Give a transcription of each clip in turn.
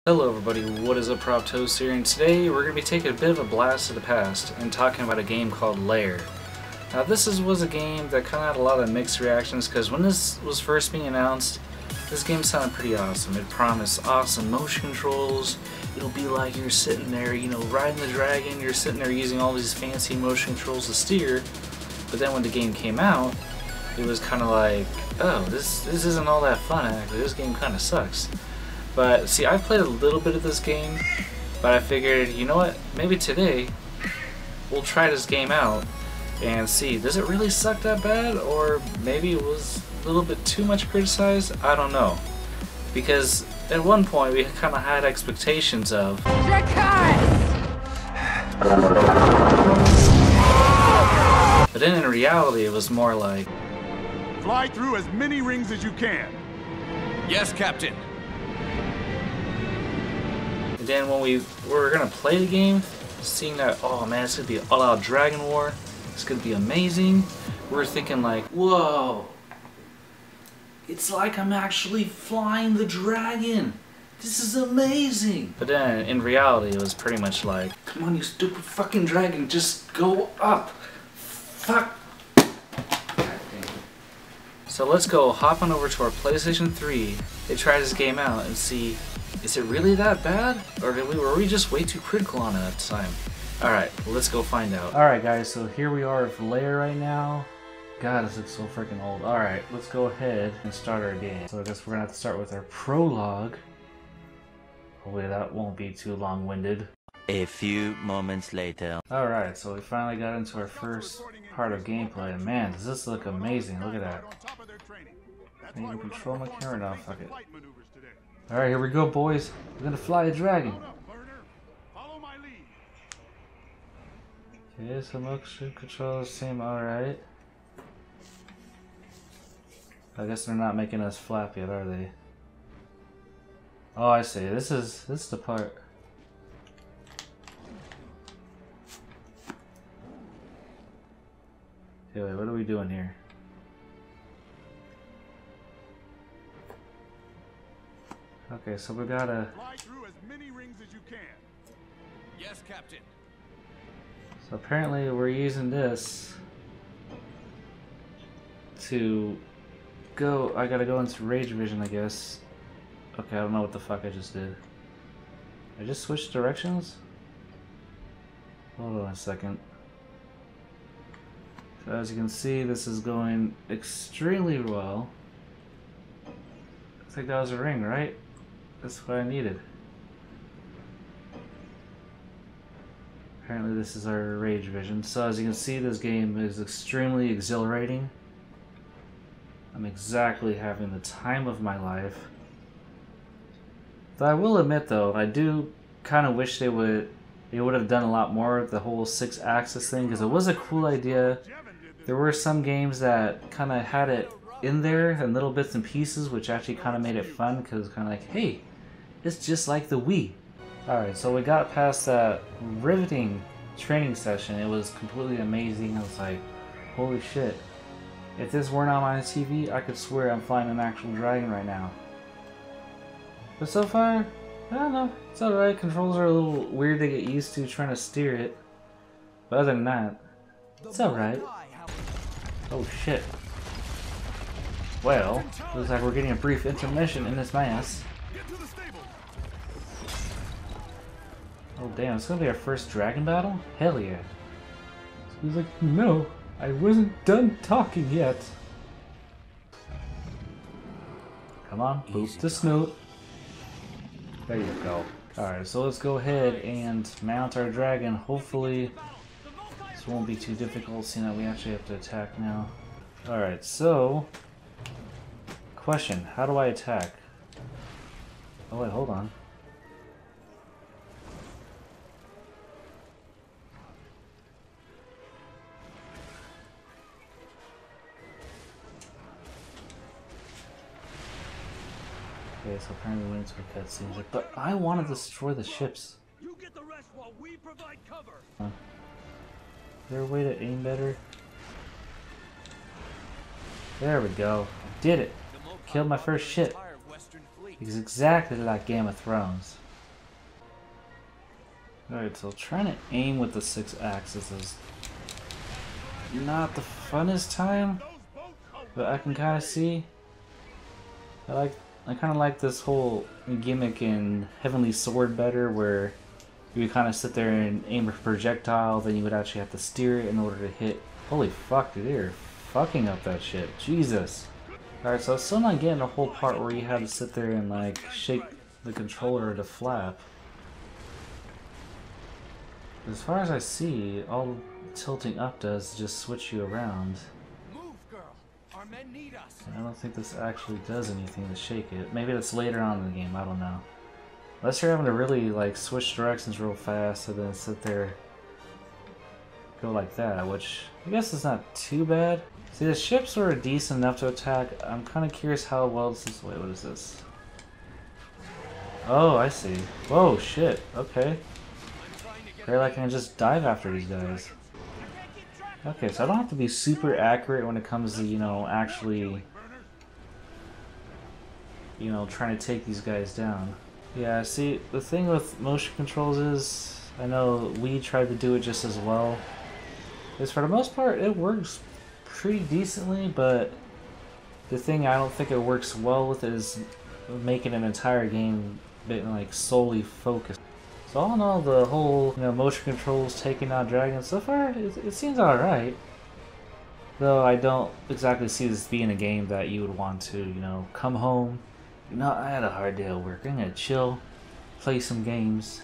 Hello everybody, what is up, Prof here, and today we're going to be taking a bit of a blast to the past and talking about a game called Lair. Now was a game that kind of had a lot of mixed reactions because when this was first being announced, this game sounded pretty awesome. It promised awesome motion controls. It'll be like you're sitting there, you know, riding the dragon, you're sitting there using all these fancy motion controls to steer. But then when the game came out, it was kind of like, oh, this isn't all that fun actually, this game kind of sucks. But see, I've played a little bit of this game, but I figured, you know what, maybe today we'll try this game out and see, does it really suck that bad, or maybe it was a little bit too much criticized? I don't know. Because at one point we kind of had expectations of but then in reality it was more like, fly through as many rings as you can. Yes, Captain. And then when we were gonna play the game, seeing that, oh man, it's gonna be an all-out Dragon War, it's gonna be amazing, we were thinking like, whoa, it's like I'm actually flying the dragon. This is amazing. But then in reality it was pretty much like, come on you stupid fucking dragon, just go up. Fuck. So let's go hop on over to our PlayStation 3 and try this game out and see, is it really that bad? Or were we just way too critical on it at the time? Alright, let's go find out. Alright guys, so here we are with Lair right now. God, this looks so freaking old. Alright, let's go ahead and start our game. So I guess we're gonna have to start with our prologue. Hopefully that won't be too long-winded. A few moments later. Alright, so we finally got into our first part of gameplay, and man, does this look amazing. Look at that. I need to control my camera now, fuck it. Alright, here we go, boys. We're gonna fly a dragon. Okay, so motion controls seem alright. I guess they're not making us flap yet, are they? Oh, I see. This is the part. Okay, wait, what are we doing here? Okay, so we gotta fly through as many rings as you can. Yes, Captain. So apparently we're using this to go. I gotta go into rage vision, I guess. Okay, I don't know what the fuck I just did. I just switched directions? Hold on a second. So as you can see, this is going extremely well. Looks like that was a ring, right? That's what I needed. Apparently this is our rage vision. So as you can see, this game is extremely exhilarating. I'm exactly having the time of my life. Though I will admit though, I do kind of wish they would have done a lot more of the whole 6-axis thing, because it was a cool idea. There were some games that kind of had it in there in little bits and pieces, which actually kind of made it fun, because it's kind of like, hey, it's just like the Wii. Alright, so we got past that riveting training session. It was completely amazing. I was like, holy shit. If this weren't on my TV, I could swear I'm flying an actual dragon right now. But so far, I don't know. It's alright. Controls are a little weird to get used to trying to steer it. But other than that, it's alright. Oh shit. Well, looks like we're getting a brief intermission in this mess. Oh damn, it's gonna be our first dragon battle? Hell yeah. So he's like, no, I wasn't done talking yet. Come on, boop the snoot. There you go. Alright, so let's go ahead and mount our dragon. Hopefully this won't be too difficult, seeing that we actually have to attack now. Alright, so question, how do I attack? Oh wait, hold on. Okay, so apparently we went into a cutscene, but I want to destroy the ships. You get the rest while we provide cover. Huh. Is there a way to aim better? There we go. Did it. Killed my first ship. It's exactly like Game of Thrones. Alright, so trying to aim with the 6 axes is not the funnest time, but I can kind of see. I kind of like this whole gimmick in Heavenly Sword better, where you would kind of sit there and aim a projectile, then you would actually have to steer it in order to hit. Holy fuck, dude, they're fucking up that shit. Jesus. Alright, so I'm still not getting the whole part where you have to sit there and like shake the controller to flap. As far as I see, all tilting up does is just switch you around. Move, girl. Our men need us. I don't think this actually does anything to shake it. Maybe that's later on in the game, I don't know. Unless you're having to really like switch directions real fast and then sit there, go like that, which I guess is not too bad. See, the ships are decent enough to attack. I'm kind of curious how well this is. Wait, what is this? Oh, I see. Whoa, shit. Okay. Apparently I can just dive after these guys. Okay, so I don't have to be super accurate when it comes to, you know, actually, you know, trying to take these guys down. Yeah, see, the thing with motion controls is, I know we tried to do it just as well, is for the most part it works pretty decently, but the thing I don't think it works well with is making an entire game like solely focused. So all in all, the whole, you know, motion controls taking out dragons, so far it seems alright. Though I don't exactly see this being a game that you would want to, you know, come home. You know, I had a hard day at work. I'm gonna chill, play some games.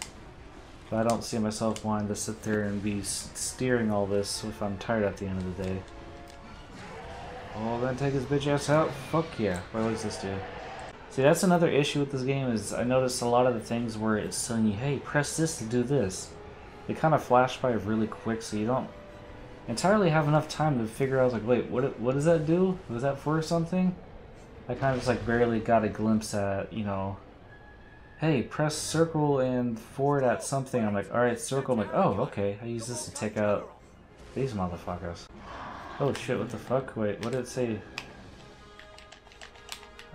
But I don't see myself wanting to sit there and be steering all this if I'm tired at the end of the day. Oh, then take his bitch ass out? Fuck yeah. What does this do? See, that's another issue with this game, is I noticed a lot of the things where it's telling you, hey, press this to do this. They kind of flash by really quick, so you don't entirely have enough time to figure out, like, wait, what does that do? Was that for something? I kind of just like barely got a glimpse at, you know, hey, press circle and forward at something. I'm like, alright, circle. I'm like, oh, okay. I use this to take out these motherfuckers. Oh shit, what the fuck? Wait, what did it say?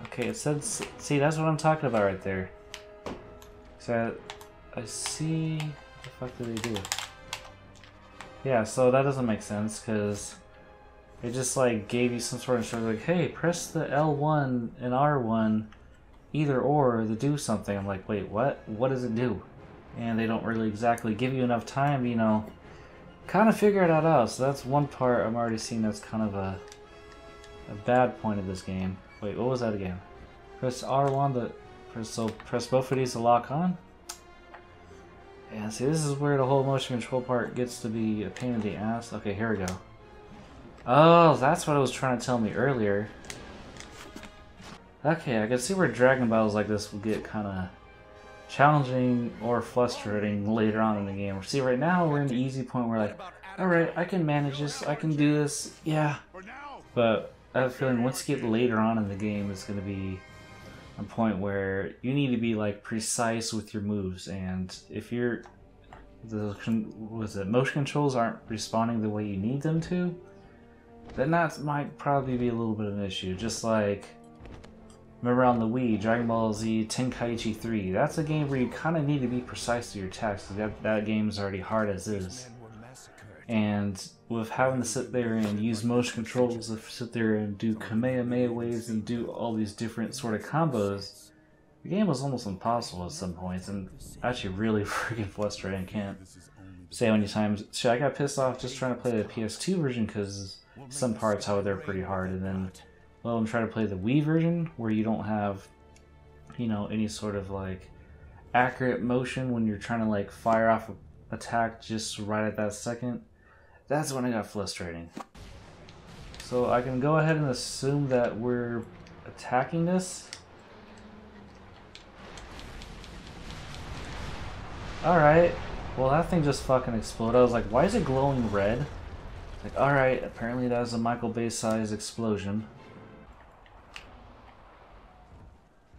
Okay, it said, see, that's what I'm talking about right there. So I see, what the fuck did they do? Yeah, so that doesn't make sense, because it just like gave you some sort of instruction, like, hey, press the L1 and R1 either or to do something. I'm like, wait, what? What does it do? And they don't really exactly give you enough time, you know, kind of figure that out. So that's one part I'm already seeing that's kind of a bad point of this game. Wait, what was that again? Press R1 to press both of these to lock on. Yeah, see, this is where the whole motion control part gets to be a pain in the ass. Okay, here we go. Oh, that's what it was trying to tell me earlier. Okay, I can see where dragon battles like this will get kind of challenging or frustrating later on in the game. See, right now we're in the easy point where like, alright, I can manage this, I can do this, yeah. But I have a feeling once you get later on in the game, it's going to be a point where you need to be like precise with your moves, and if the motion controls aren't responding the way you need them to, then that might probably be a little bit of an issue. Just like, remember on the Wii, Dragon Ball Z Tenkaichi 3, that's a game where you kind of need to be precise with your attacks, because that game's already hard as is. And with having to sit there and use motion controls to sit there and do Kamehameha waves and do all these different sort of combos, the game was almost impossible at some points, and actually really freaking frustrating. I can't say how many times. Shit, I got pissed off just trying to play the PS2 version because some parts out there are pretty hard, and then, well, I'm trying to play the Wii version where you don't have, you know, any sort of like accurate motion when you're trying to like fire off an attack just right at that second. That's when it got frustrating. So I can go ahead and assume that we're attacking this. Alright. Well, that thing just fucking exploded. I was like, why is it glowing red? Like, alright, apparently that was a Michael Bay sized explosion.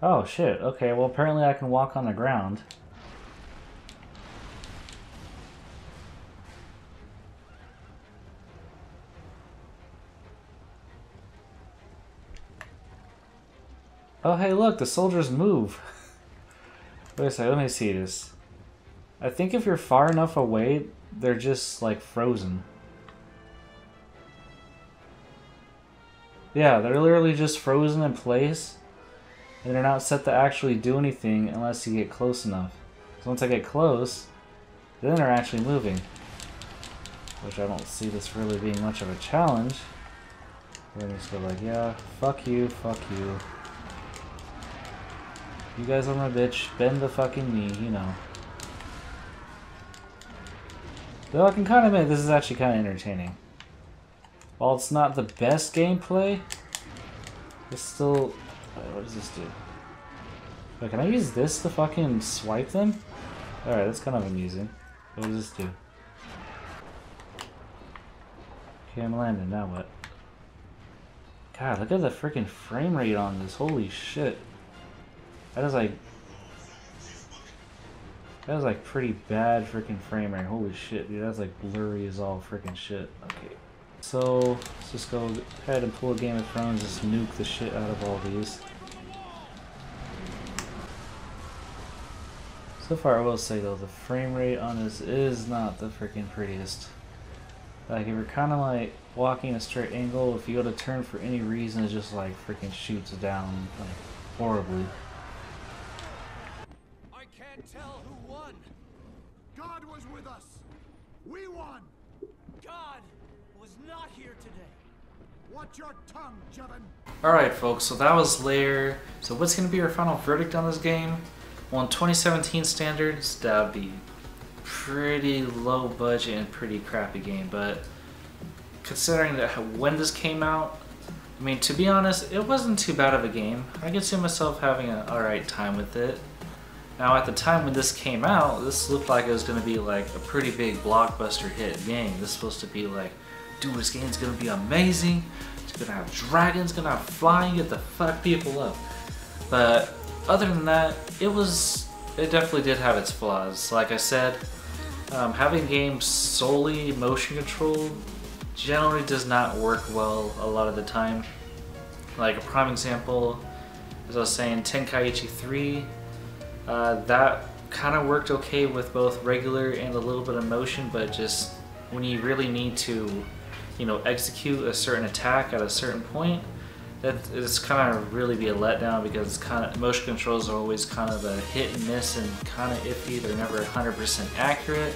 Oh shit, okay, well apparently I can walk on the ground. Oh hey look, the soldiers move! Wait a second, let me see this. I think if you're far enough away, they're just like frozen. Yeah, they're literally just frozen in place, and they're not set to actually do anything unless you get close enough. So once I get close, then they're actually moving. Which I don't see this really being much of a challenge. We're gonna just go like, yeah, fuck you, fuck you. You guys are my bitch, bend the fucking knee, you know. Though I can kind of admit this is actually kind of entertaining. While it's not the best gameplay, it's still... Wait, what does this do? Wait, can I use this to fucking swipe them? Alright, that's kind of amusing. What does this do? Okay, I'm landing, now what? God, look at the freaking frame rate on this, holy shit. That is like pretty bad freaking frame rate. Holy shit, dude. That's like blurry as all freaking shit. Okay. So, let's just go ahead and pull a Game of Thrones, just nuke the shit out of all these. So far, I will say though, the frame rate on this is not the freaking prettiest. Like, if you're kind of like walking a straight angle, if you go to turn for any reason, it just like freaking shoots down like horribly. Tell who won. God was with us. We won. God was not here today. Watch your tongue, Jevin. Alright folks, so that was Lair. So what's going to be our final verdict on this game? Well, in 2017 standards, that would be pretty low budget and pretty crappy game. But considering that when this came out, I mean, to be honest, it wasn't too bad of a game. I could see myself having an alright time with it. Now, at the time when this came out, this looked like it was going to be like a pretty big blockbuster hit game. This is supposed to be like, dude, this game's going to be amazing. It's going to have dragons, going to have flying, get the fuck people up. But other than that, it definitely did have its flaws. Like I said, having games solely motion controlled generally does not work well a lot of the time. Like a prime example, as I was saying, Tenkaichi 3. That kind of worked okay with both regular and a little bit of motion, but just when you really need to, you know, execute a certain attack at a certain point, that it's kind of really be a letdown because it's kind of, motion controls are always kind of a hit and miss and kind of iffy. They're never 100% accurate,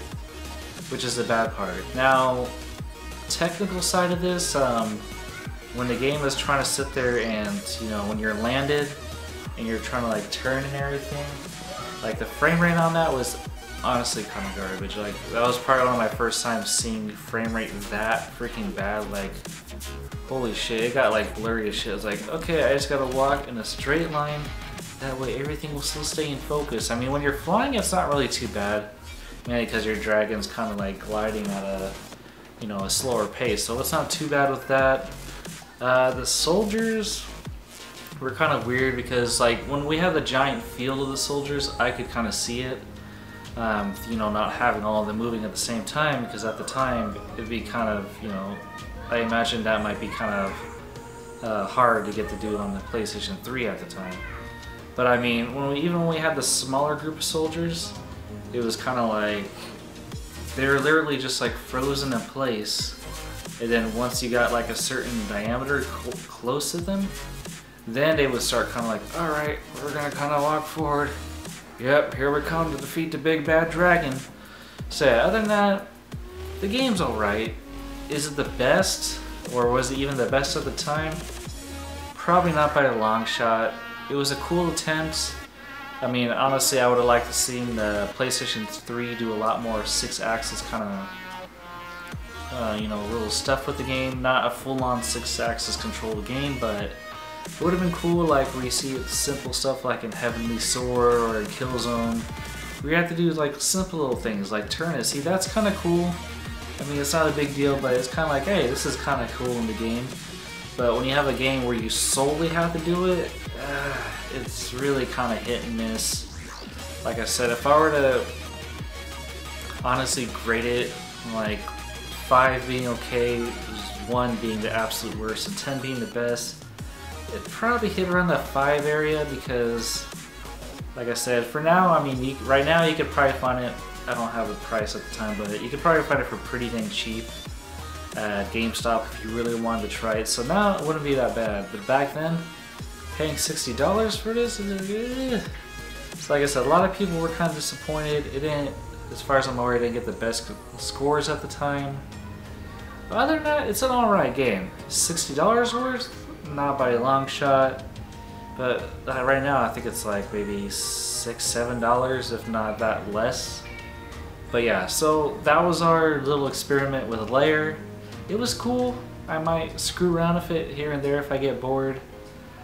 which is the bad part. Now, technical side of this, when the game is trying to sit there and, you know, when you're landed and you're trying to like turn and everything, like the frame rate on that was honestly kind of garbage. Like that was probably one of my first times seeing frame rate that freaking bad. Like holy shit, it got like blurry as shit. I was like, okay, I just gotta walk in a straight line. That way everything will still stay in focus. I mean, when you're flying, it's not really too bad, mainly because your dragon's kind of like gliding at a, you know, a slower pace. So it's not too bad with that. The soldiers were kind of weird because like when we had the giant field of the soldiers, I could kind of see it. You know, not having all of them moving at the same time, because at the time it'd be kind of, you know, I imagine that might be kind of hard to get to do on the PlayStation 3 at the time. But I mean, even when we had the smaller group of soldiers, it was kind of like they were literally just like frozen in place, and then once you got like a certain diameter close to them, then they would start kind of like, alright, we're gonna kind of walk forward. Yep, here we come to defeat the big bad dragon. So yeah, other than that, the game's alright. Is it the best? Or was it even the best at the time? Probably not by a long shot. It was a cool attempt. I mean, honestly, I would have liked to see the PlayStation 3 do a lot more 6-axis kind of, you know, little stuff with the game. Not a full-on 6-axis control game, but it would have been cool, like where you see simple stuff like in Heavenly Sword or in Killzone, where you have to do like simple little things like turn it. See, that's kind of cool. I mean, it's not a big deal, but it's kind of like, hey, this is kind of cool in the game. But when you have a game where you solely have to do it, it's really kind of hit and miss. Like I said, if I were to honestly grade it, like 5 being okay, 1 being the absolute worst, and 10 being the best, it'd probably hit around the 5 area because, like I said, for now, I mean, right now you could probably find it I don't have a price at the time, but you could probably find it for pretty dang cheap at GameStop if you really wanted to try it. So now it wouldn't be that bad, but back then, paying $60 for this, so like I said, a lot of people were kind of disappointed. It didn't, as far as I'm aware, it didn't get the best scores at the time. But other than that, it's an alright game. $60 worth? Not by a long shot. But right now, I think it's like maybe $6, $7, if not that less. But yeah, so that was our little experiment with Lair. It was cool. I might screw around with it here and there if I get bored.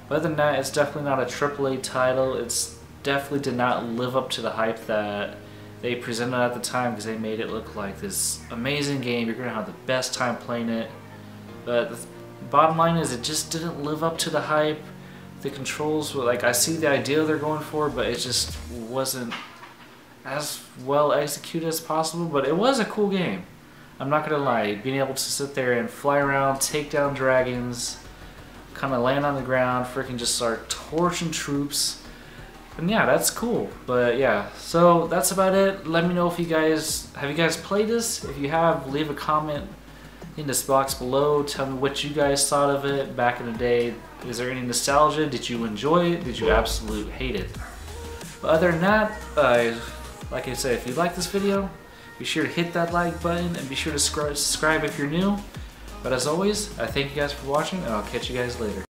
But other than that, it's definitely not a AAA title. It's definitely did not live up to the hype that they presented at the time, because they made it look like this amazing game. You're gonna have the best time playing it. But the bottom line is, it just didn't live up to the hype. The controls were like, I see the idea they're going for, but it just wasn't as well executed as possible. But it was a cool game. I'm not gonna lie. Being able to sit there and fly around, take down dragons, kind of land on the ground, freaking just start torching troops. And yeah, that's cool. But yeah, so that's about it. Let me know if you guys played this. If you have, leave a comment in this box below. Tell me what you guys thought of it back in the day. Is there any nostalgia? Did you enjoy it? Did you absolutely hate it? But other than that, like I said, if you like this video, be sure to hit that like button and be sure to subscribe if you're new. But as always, I thank you guys for watching, and I'll catch you guys later.